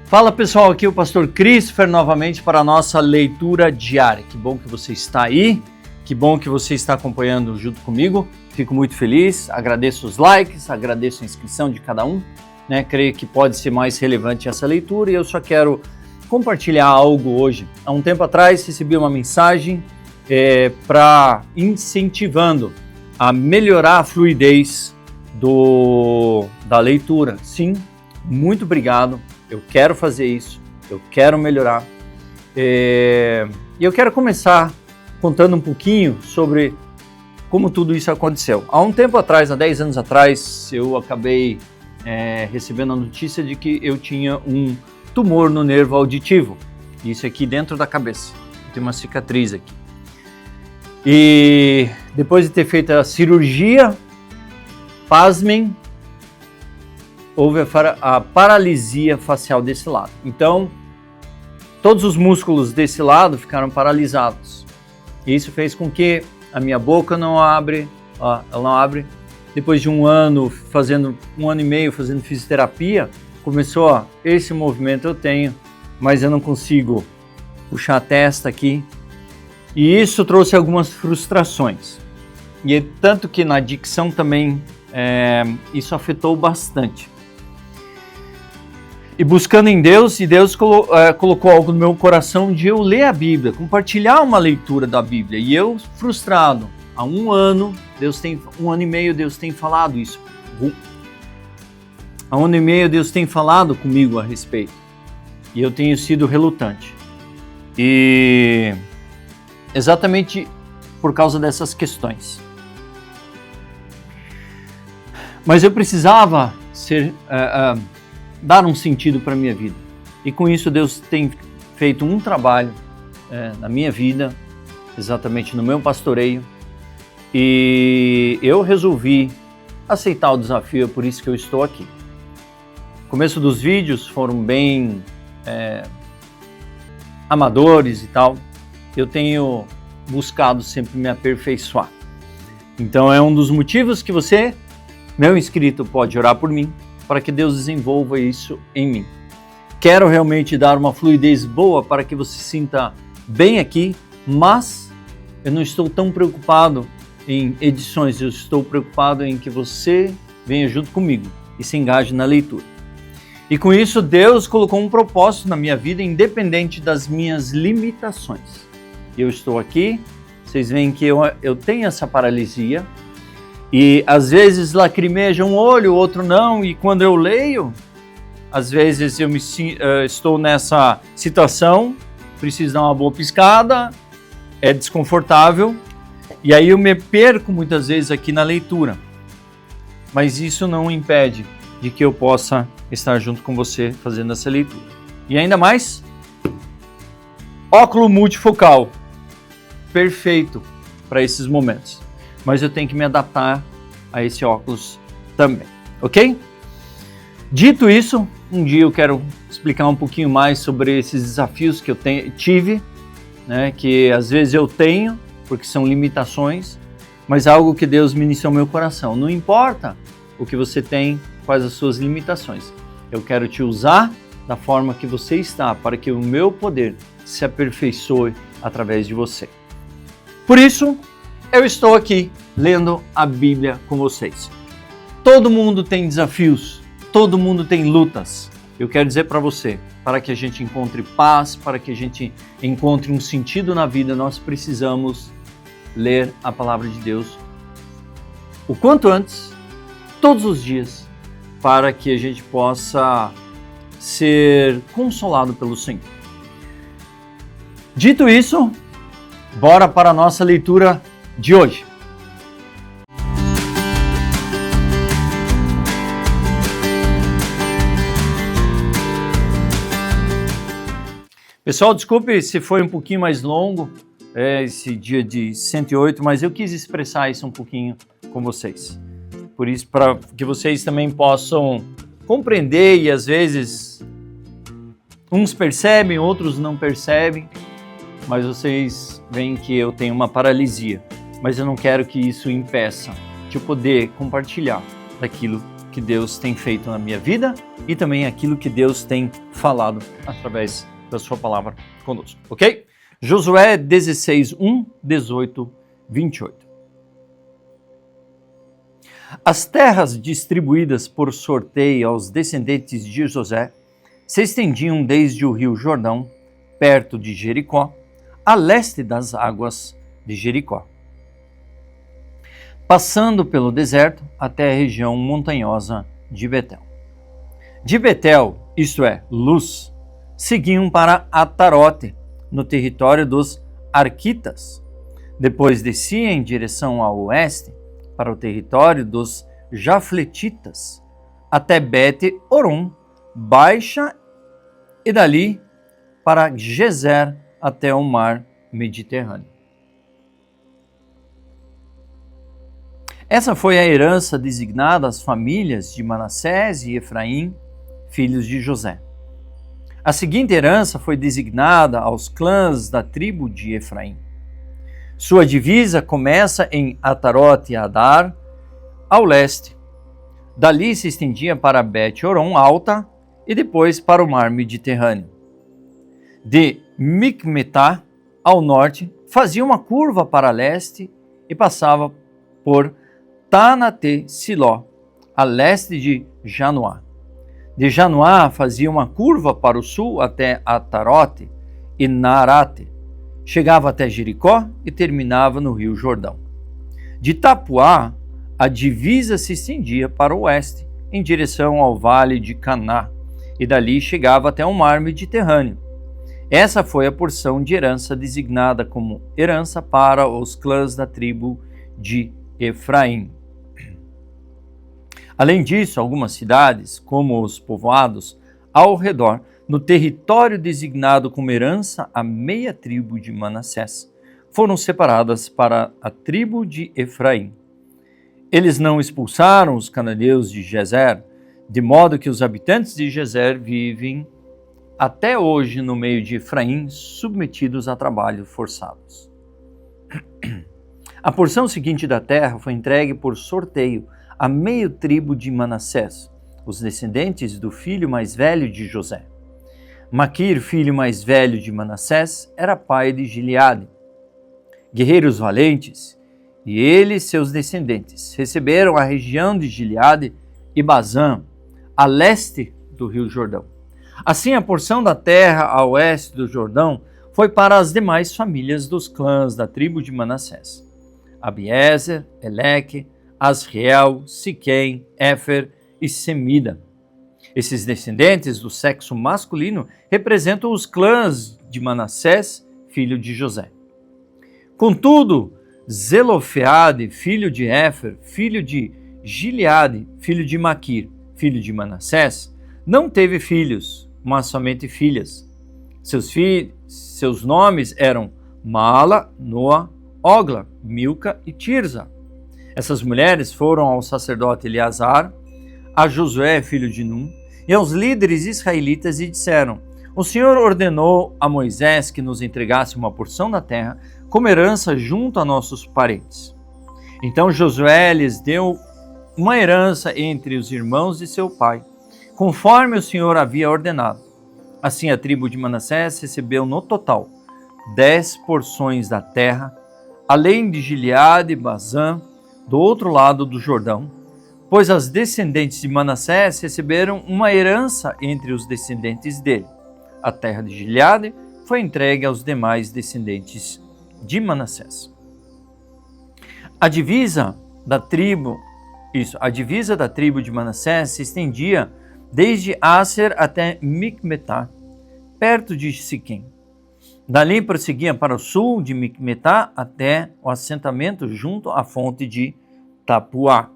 Fala pessoal, aqui é o Pastor Christopher novamente para a nossa leitura diária. Que bom que você está aí, que bom que você está acompanhando junto comigo. Fico muito feliz, agradeço os likes, agradeço a inscrição de cada um, Creio que pode ser mais relevante essa leitura e eu só quero compartilhar algo hoje. Há um tempo atrás recebi uma mensagem para incentivando a melhorar a fluidez da leitura. Sim, muito obrigado. Eu quero fazer isso, eu quero melhorar. E eu quero começar contando um pouquinho sobre como tudo isso aconteceu. Há um tempo atrás, há 10 anos atrás, eu acabei recebendo a notícia de que eu tinha um tumor no nervo auditivo. Isso aqui dentro da cabeça. Tem uma cicatriz aqui. E depois de ter feito a cirurgia, pasmem, houve a paralisia facial desse lado. Então, todos os músculos desse lado ficaram paralisados. E isso fez com que a minha boca não abre, ela não abre. Depois de um ano e meio fazendo fisioterapia, começou, esse movimento eu tenho, mas eu não consigo puxar a testa aqui. E isso trouxe algumas frustrações. E tanto que na dicção também isso afetou bastante. E buscando em Deus, e Deus colocou algo no meu coração de eu ler a Bíblia, compartilhar uma leitura da Bíblia. E eu, frustrado, há um ano e meio Deus tem falado isso. Há um ano e meio Deus tem falado comigo a respeito. E eu tenho sido relutante. E exatamente por causa dessas questões. Mas eu precisava dar um sentido para a minha vida. E com isso Deus tem feito um trabalho na minha vida, exatamente no meu pastoreio. E eu resolvi aceitar o desafio, é por isso que eu estou aqui. O começo dos vídeos foram bem amadores e tal. Eu tenho buscado sempre me aperfeiçoar. Então é um dos motivos que você, meu inscrito, pode orar por mim, para que Deus desenvolva isso em mim. Quero realmente dar uma fluidez boa para que você se sinta bem aqui, mas eu não estou tão preocupado em edições, eu estou preocupado em que você venha junto comigo e se engaje na leitura. E com isso Deus colocou um propósito na minha vida, independente das minhas limitações. Eu estou aqui, vocês veem que eu tenho essa paralisia, e às vezes lacrimeja um olho, o outro não, e quando eu leio, às vezes eu estou nessa situação, preciso dar uma boa piscada, é desconfortável, e aí eu me perco muitas vezes aqui na leitura. Mas isso não impede de que eu possa estar junto com você fazendo essa leitura. E ainda mais, óculo multifocal, perfeito para esses momentos. Mas eu tenho que me adaptar a esse óculos também, ok? Dito isso, um dia eu quero explicar um pouquinho mais sobre esses desafios que eu tive, que às vezes eu tenho, porque são limitações, mas algo que Deus ministrou no meu coração. Não importa o que você tem, quais as suas limitações. Eu quero te usar da forma que você está, para que o meu poder se aperfeiçoe através de você. Por isso, eu estou aqui lendo a Bíblia com vocês. Todo mundo tem desafios, todo mundo tem lutas. Eu quero dizer para você, para que a gente encontre paz, para que a gente encontre um sentido na vida, nós precisamos ler a palavra de Deus o quanto antes, todos os dias, para que a gente possa ser consolado pelo Senhor. Dito isso, bora para a nossa leitura de hoje. Pessoal, desculpe se foi um pouquinho mais longo esse dia de 108, mas eu quis expressar isso um pouquinho com vocês. Por isso, para que vocês também possam compreender e às vezes uns percebem, outros não percebem, mas vocês veem que eu tenho uma paralisia. Mas eu não quero que isso impeça de eu poder compartilhar daquilo que Deus tem feito na minha vida e também aquilo que Deus tem falado através da sua palavra conosco, ok? Josué 16, 1, 18, 28. As terras distribuídas por sorteio aos descendentes de José se estendiam desde o rio Jordão, perto de Jericó, a leste das águas de Jericó, passando pelo deserto até a região montanhosa de Betel. De Betel, isto é, Luz, seguiam para Atarote, no território dos Arquitas. Depois descia em direção ao oeste, para o território dos Jafletitas, até Bet-Horon, Baixa, e dali para Gezer, até o mar Mediterrâneo. Essa foi a herança designada às famílias de Manassés e Efraim, filhos de José. A seguinte herança foi designada aos clãs da tribo de Efraim. Sua divisa começa em Atarote-Adar, ao leste. Dali se estendia para Bet-Horon Alta e depois para o mar Mediterrâneo. De Micmetá, ao norte, fazia uma curva para leste e passava por Tanate-Siló, a leste de Janoá. De Janoá fazia uma curva para o sul até Atarote e Narate. Chegava até Jericó e terminava no rio Jordão. De Tapuá, a divisa se estendia para o oeste, em direção ao vale de Caná, e dali chegava até o mar Mediterrâneo. Essa foi a porção de herança designada como herança para os clãs da tribo de Efraim. Além disso, algumas cidades, como os povoados ao redor, no território designado como herança à meia tribo de Manassés, foram separadas para a tribo de Efraim. Eles não expulsaram os cananeus de Gezer, de modo que os habitantes de Gezer vivem até hoje no meio de Efraim, submetidos a trabalhos forçados. A porção seguinte da terra foi entregue por sorteio à meia tribo de Manassés, os descendentes do filho mais velho de José. Maquir, filho mais velho de Manassés, era pai de Gileade. Guerreiros valentes, e ele e seus descendentes receberam a região de Gileade e Bazã, a leste do rio Jordão. Assim, a porção da terra a oeste do Jordão foi para as demais famílias dos clãs da tribo de Manassés: Abiezer, Eleque, Asriel, Siquém, Éfer e Semida. Esses descendentes do sexo masculino representam os clãs de Manassés, filho de José. Contudo, Zelofeade, filho de Éfer, filho de Gileade, filho de Maquir, filho de Manassés, não teve filhos, mas somente filhas. Seus nomes eram Mala, Noa, Ogla, Milca e Tirza. Essas mulheres foram ao sacerdote Eleazar, a Josué, filho de Num, e aos líderes israelitas e disseram: O Senhor ordenou a Moisés que nos entregasse uma porção da terra como herança junto a nossos parentes. Então Josué lhes deu uma herança entre os irmãos de seu pai, conforme o Senhor havia ordenado. Assim a tribo de Manassés recebeu no total 10 porções da terra, além de Gileade e Bazã, do outro lado do Jordão, pois as descendentes de Manassés receberam uma herança entre os descendentes dele. A terra de Gileade foi entregue aos demais descendentes de Manassés. A divisa da tribo de Manassés se estendia desde Aser até Micmetá, perto de Siquém. Dali prosseguia para o sul de Micmetá até o assentamento junto à fonte de Tapuá.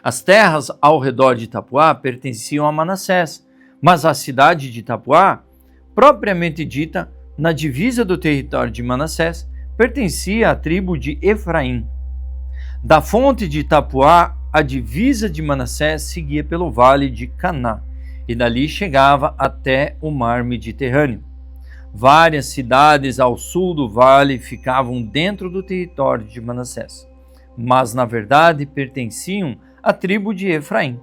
As terras ao redor de Tapuá pertenciam a Manassés, mas a cidade de Tapuá, propriamente dita, na divisa do território de Manassés, pertencia à tribo de Efraim. Da fonte de Tapuá, a divisa de Manassés seguia pelo vale de Caná, e dali chegava até o mar Mediterrâneo. Várias cidades ao sul do vale ficavam dentro do território de Manassés, mas na verdade pertenciam à tribo de Efraim.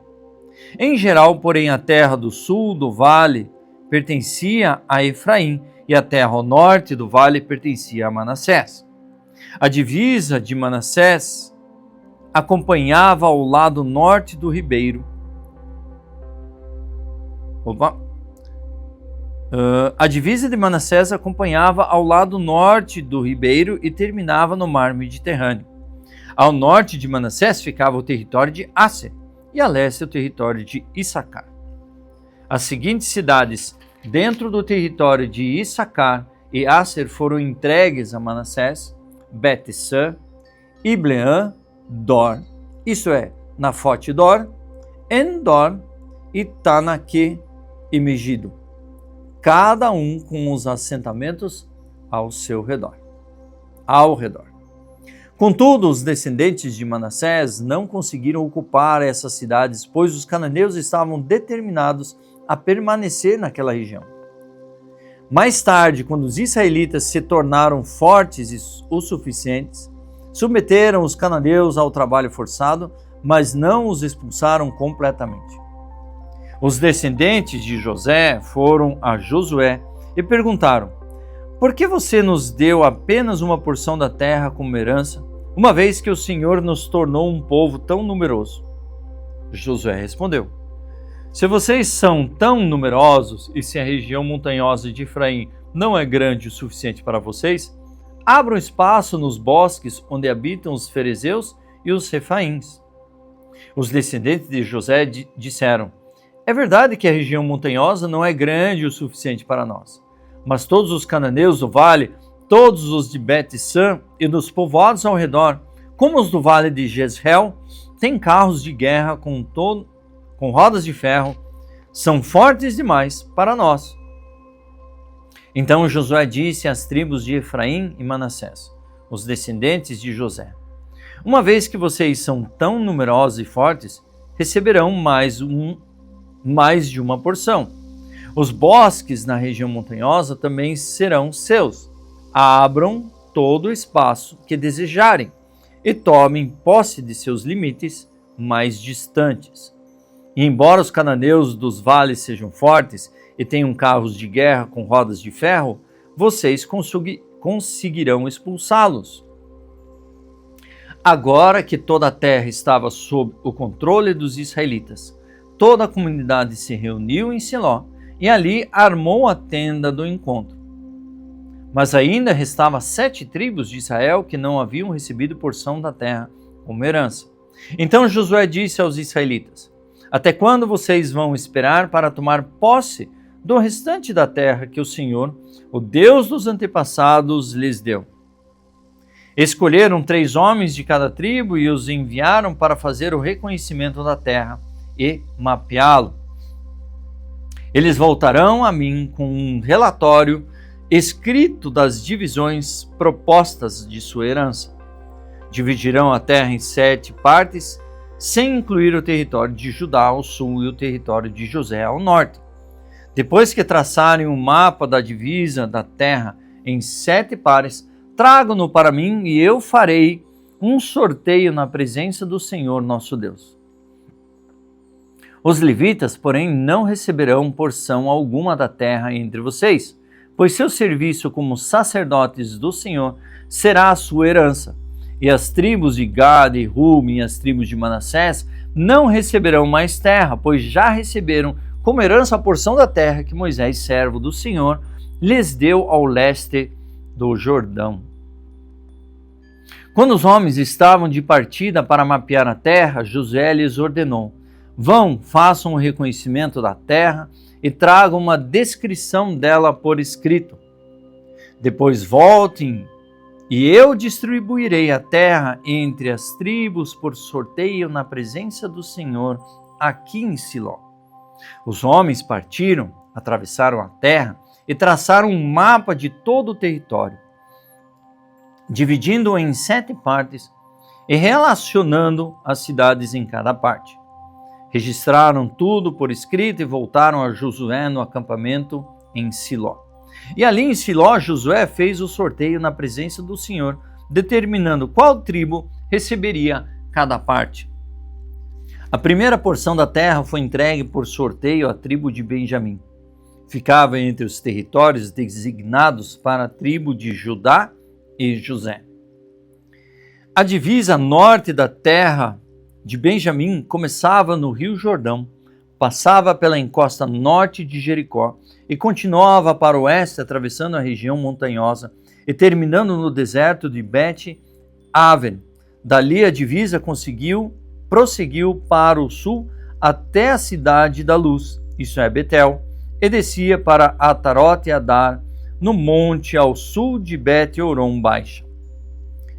Em geral, porém, a terra do sul do vale pertencia a Efraim e a terra ao norte do vale pertencia a Manassés. A divisa de Manassés acompanhava ao lado norte do ribeiro. A divisa de Manassés acompanhava ao lado norte do ribeiro e terminava no mar Mediterrâneo. Ao norte de Manassés ficava o território de Asser e a leste o território de Issacar. As seguintes cidades dentro do território de Issacar e Asser foram entregues a Manassés: Bet-San, Ibleã, Dor, isto é, Nafote-Dor, Endor e Tanaque e Megido, cada um com os assentamentos ao redor. Contudo, os descendentes de Manassés não conseguiram ocupar essas cidades, pois os cananeus estavam determinados a permanecer naquela região. Mais tarde, quando os israelitas se tornaram fortes o suficientes, submeteram os cananeus ao trabalho forçado, mas não os expulsaram completamente. Os descendentes de José foram a Josué e perguntaram: por que você nos deu apenas uma porção da terra como herança, uma vez que o Senhor nos tornou um povo tão numeroso? Josué respondeu: se vocês são tão numerosos e se a região montanhosa de Efraim não é grande o suficiente para vocês, abram espaço nos bosques onde habitam os ferezeus e os refaíns. Os descendentes de José disseram: é verdade que a região montanhosa não é grande o suficiente para nós, mas todos os cananeus do vale, todos os de Bet-San e dos povoados ao redor, como os do vale de Jezreel, têm carros de guerra com rodas de ferro, são fortes demais para nós. Então Josué disse às tribos de Efraim e Manassés, os descendentes de José: uma vez que vocês são tão numerosos e fortes, receberão mais de uma porção. Os bosques na região montanhosa também serão seus. Abram todo o espaço que desejarem e tomem posse de seus limites mais distantes. E embora os cananeus dos vales sejam fortes e tenham carros de guerra com rodas de ferro, vocês conseguirão expulsá-los. Agora que toda a terra estava sob o controle dos israelitas, toda a comunidade se reuniu em Siló e ali armou a tenda do encontro. Mas ainda restava 7 tribos de Israel que não haviam recebido porção da terra como herança. Então Josué disse aos israelitas: até quando vocês vão esperar para tomar posse do restante da terra que o Senhor, o Deus dos antepassados, lhes deu? Escolheram 3 homens de cada tribo e os enviaram para fazer o reconhecimento da terra e mapeá-lo. Eles voltarão a mim com um relatório escrito das divisões propostas de sua herança. Dividirão a terra em 7 partes, sem incluir o território de Judá ao sul e o território de José ao norte. Depois que traçarem um mapa da divisa da terra em 7 pares, tragam-no para mim e eu farei um sorteio na presença do Senhor nosso Deus. Os levitas, porém, não receberão porção alguma da terra entre vocês, pois seu serviço como sacerdotes do Senhor será a sua herança. E as tribos de Gad e Ruben e as tribos de Manassés não receberão mais terra, pois já receberam como herança a porção da terra que Moisés, servo do Senhor, lhes deu ao leste do Jordão. Quando os homens estavam de partida para mapear a terra, Josué lhes ordenou: vão, façam o reconhecimento da terra e tragam uma descrição dela por escrito. Depois voltem e eu distribuirei a terra entre as tribos por sorteio na presença do Senhor aqui em Siló. Os homens partiram, atravessaram a terra e traçaram um mapa de todo o território, dividindo-o em 7 partes e relacionando as cidades em cada parte. Registraram tudo por escrito e voltaram a Josué no acampamento em Siló. E ali em Siló, Josué fez o sorteio na presença do Senhor, determinando qual tribo receberia cada parte. A primeira porção da terra foi entregue por sorteio à tribo de Benjamim. Ficava entre os territórios designados para a tribo de Judá e José. A divisa norte da terra de Benjamim começava no Rio Jordão, passava pela encosta norte de Jericó e continuava para o oeste, atravessando a região montanhosa e terminando no deserto de Bet-Aven. Dali a divisa prosseguiu para o sul até a cidade da luz, isso é Betel, e descia para Atarote Adar, no monte ao sul de Bet-Horon Baixa.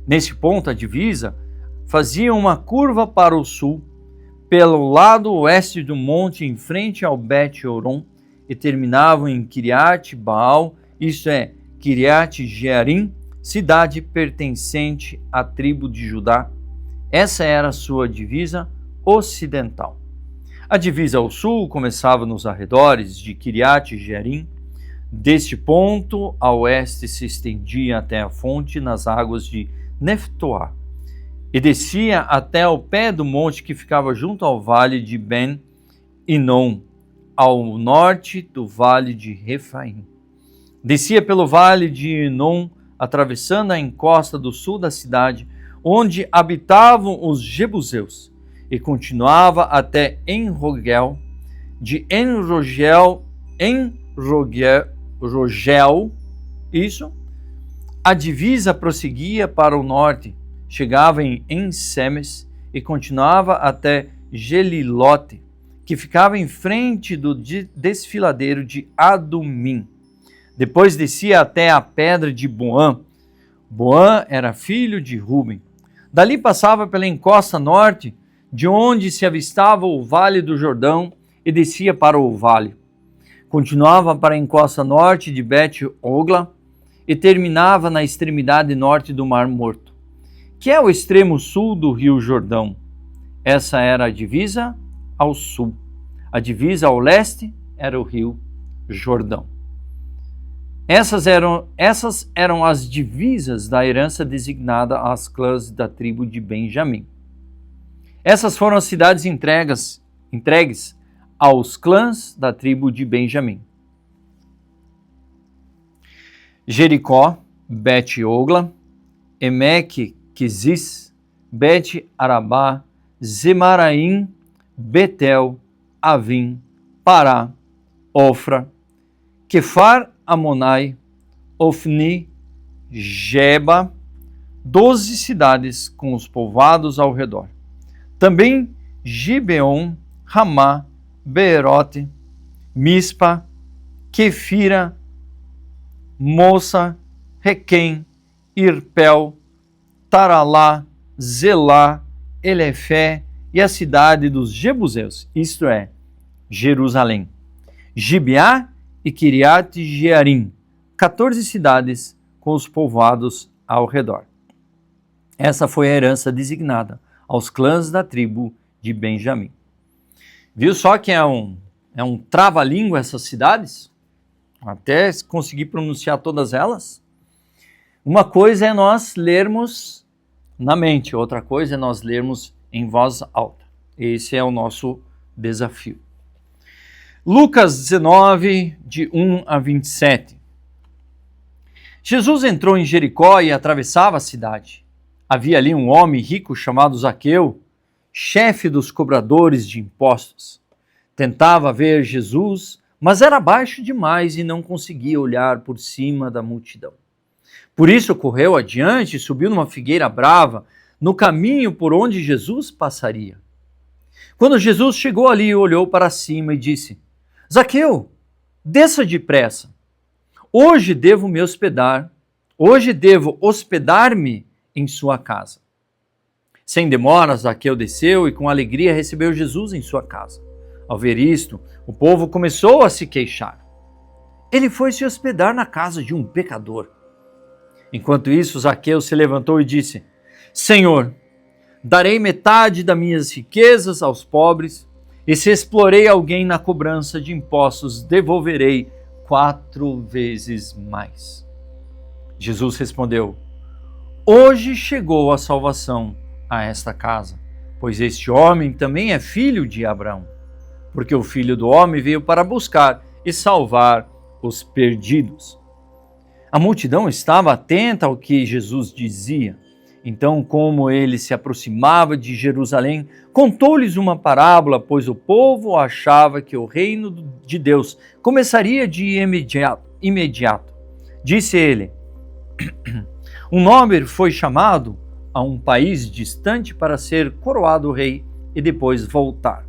Nesse ponto, a divisa fazia uma curva para o sul, pelo lado oeste do monte, em frente ao Bet-Horon, e terminavam em Kiriat Baal, isto é, Kiriat Jearim, cidade pertencente à tribo de Judá. Essa era a sua divisa ocidental. A divisa ao sul começava nos arredores de Kiriat Jearim. Deste ponto a oeste se estendia até a fonte nas águas de Neftoá e descia até o pé do monte que ficava junto ao vale de Ben-Inom, ao norte do vale de Refaim. Descia pelo vale de Inom, atravessando a encosta do sul da cidade, onde habitavam os jebuseus, e continuava até Enrogel. De Enrogel, a divisa prosseguia para o norte, chegava em Ensemes e continuava até Gelilote, que ficava em frente do desfiladeiro de Adumim. Depois descia até a pedra de Boã. Boã era filho de Ruben. Dali passava pela encosta norte, de onde se avistava o vale do Jordão, e descia para o vale. Continuava para a encosta norte de Bet-Ogla e terminava na extremidade norte do Mar Morto, que é o extremo sul do Rio Jordão. Essa era a divisa ao sul. A divisa ao leste era o Rio Jordão. Essas eram as divisas da herança designada às clãs da tribo de Benjamim. Essas foram as cidades entregues aos clãs da tribo de Benjamim: Jericó, Bet-Ogla, Emeque, Quizis, Bet-Arabá, Zemaraim, Betel, Avim, Pará, Ofra, Quefar Amonai, Ofni, Geba, 12 cidades com os povoados ao redor. Também Gibeon, Ramá, Beerote, Mispa, Quefira, Moça, Requém, Irpel, Taralá, Zelá, Elefé e a cidade dos Jebuseus, isto é, Jerusalém, Gibeá e Kiriat Jearim, 14 cidades com os povoados ao redor. Essa foi a herança designada aos clãs da tribo de Benjamim. Viu só que é um trava-língua essas cidades? Até conseguir pronunciar todas elas? Uma coisa é nós lermos na mente, outra coisa é nós lermos em voz alta. Esse é o nosso desafio. Lucas 19, de 1 a 27. Jesus entrou em Jericó e atravessava a cidade. Havia ali um homem rico chamado Zaqueu, chefe dos cobradores de impostos. Tentava ver Jesus, mas era baixo demais e não conseguia olhar por cima da multidão. Por isso correu adiante e subiu numa figueira brava, no caminho por onde Jesus passaria. Quando Jesus chegou ali, olhou para cima e disse: Zaqueu, desça depressa. Hoje devo hospedar-me em sua casa. Sem demora, Zaqueu desceu e com alegria recebeu Jesus em sua casa. Ao ver isto, o povo começou a se queixar. Ele foi se hospedar na casa de um pecador. Enquanto isso, Zaqueu se levantou e disse: Senhor, darei metade das minhas riquezas aos pobres, e se explorei alguém na cobrança de impostos, devolverei 4 vezes mais. Jesus respondeu: Hoje chegou a salvação a esta casa, pois este homem também é filho de Abraão, porque o Filho do Homem veio para buscar e salvar os perdidos. A multidão estava atenta ao que Jesus dizia. Então, como ele se aproximava de Jerusalém, contou-lhes uma parábola, pois o povo achava que o reino de Deus começaria de imediato. Disse ele: um nobre foi chamado a um país distante para ser coroado rei e depois voltar.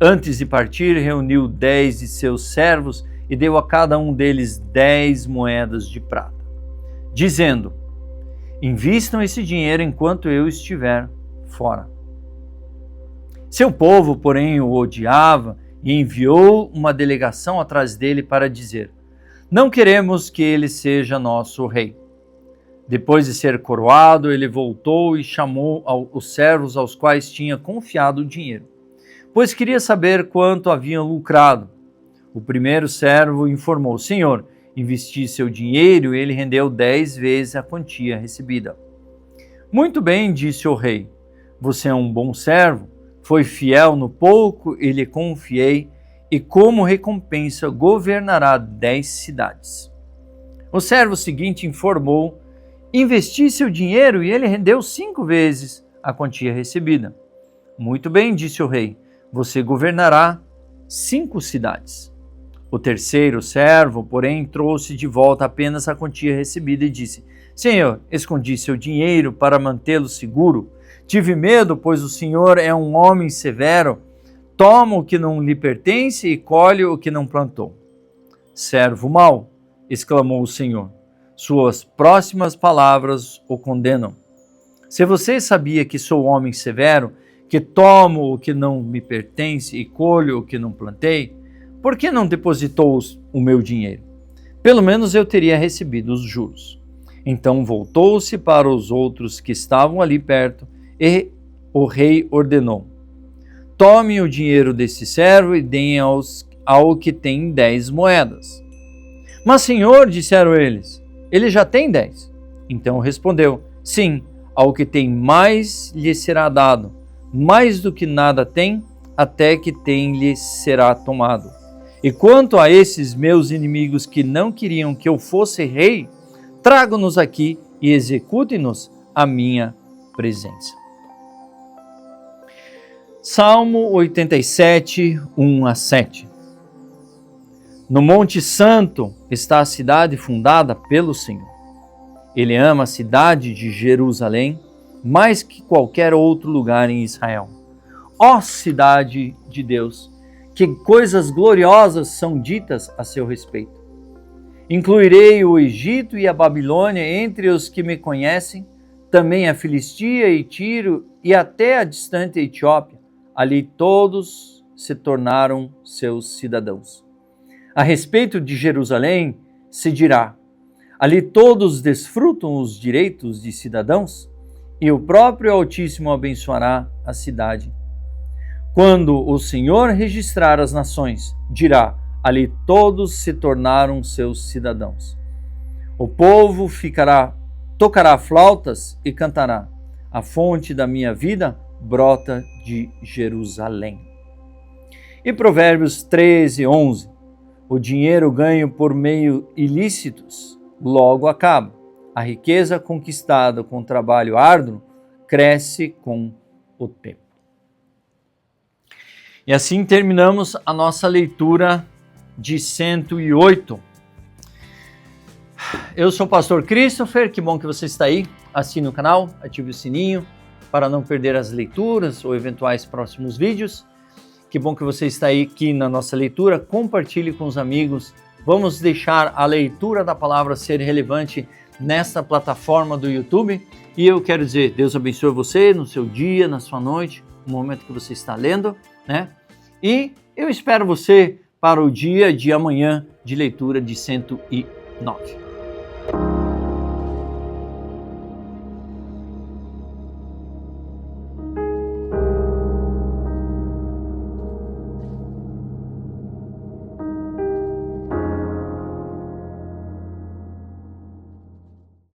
Antes de partir, reuniu 10 de seus servos e deu a cada um deles 10 moedas de prata, dizendo: invistam esse dinheiro enquanto eu estiver fora. Seu povo, porém, o odiava e enviou uma delegação atrás dele para dizer: não queremos que ele seja nosso rei. Depois de ser coroado, ele voltou e chamou os servos aos quais tinha confiado o dinheiro, pois queria saber quanto haviam lucrado. O primeiro servo informou: Senhor, investi seu dinheiro e ele rendeu 10 vezes a quantia recebida. Muito bem, disse o rei, você é um bom servo, foi fiel no pouco e lhe confiei, e como recompensa governará 10 cidades. O servo seguinte informou: investi seu dinheiro e ele rendeu 5 vezes a quantia recebida. Muito bem, disse o rei, você governará 5 cidades. O terceiro servo, porém, trouxe de volta apenas a quantia recebida e disse: Senhor, escondi seu dinheiro para mantê-lo seguro. Tive medo, pois o Senhor é um homem severo. Toma o que não lhe pertence e colhe o que não plantou. Servo mau, exclamou o Senhor. Suas próximas palavras o condenam. Se você sabia que sou homem severo, que tomo o que não me pertence e colho o que não plantei, por que não depositou o meu dinheiro? Pelo menos eu teria recebido os juros. Então voltou-se para os outros que estavam ali perto e o rei ordenou: tomem o dinheiro desse servo e deem ao que tem 10 moedas. Mas, senhor, disseram eles, ele já tem 10. Então respondeu: sim, ao que tem mais lhe será dado, mais do que nada tem, até que tem lhe será tomado. E quanto a esses meus inimigos que não queriam que eu fosse rei, trago-nos aqui e execute-nos a minha presença. Salmo 87, 1 a 7. No Monte Santo está a cidade fundada pelo Senhor. Ele ama a cidade de Jerusalém mais que qualquer outro lugar em Israel. Ó cidade de Deus, que coisas gloriosas são ditas a seu respeito. Incluirei o Egito e a Babilônia entre os que me conhecem, também a Filistia e Tiro e até a distante Etiópia. Ali todos se tornaram seus cidadãos. A respeito de Jerusalém se dirá: ali todos desfrutam os direitos de cidadãos, e o próprio Altíssimo abençoará a cidade. Quando o Senhor registrar as nações, dirá: ali todos se tornaram seus cidadãos. O povo tocará flautas e cantará: a fonte da minha vida brota de Jerusalém. E Provérbios 13, 11. O dinheiro ganho por meio ilícitos logo acaba. A riqueza conquistada com trabalho árduo cresce com o tempo. E assim terminamos a nossa leitura de 108. Eu sou o pastor Christopher, que bom que você está aí. Assine o canal, ative o sininho para não perder as leituras ou eventuais próximos vídeos. Que bom que você está aí aqui na nossa leitura. Compartilhe com os amigos. Vamos deixar a leitura da palavra ser relevante nesta plataforma do YouTube. E eu quero dizer, Deus abençoe você no seu dia, na sua noite, no momento que você está lendo, né? E eu espero você para o dia de amanhã de leitura de 109.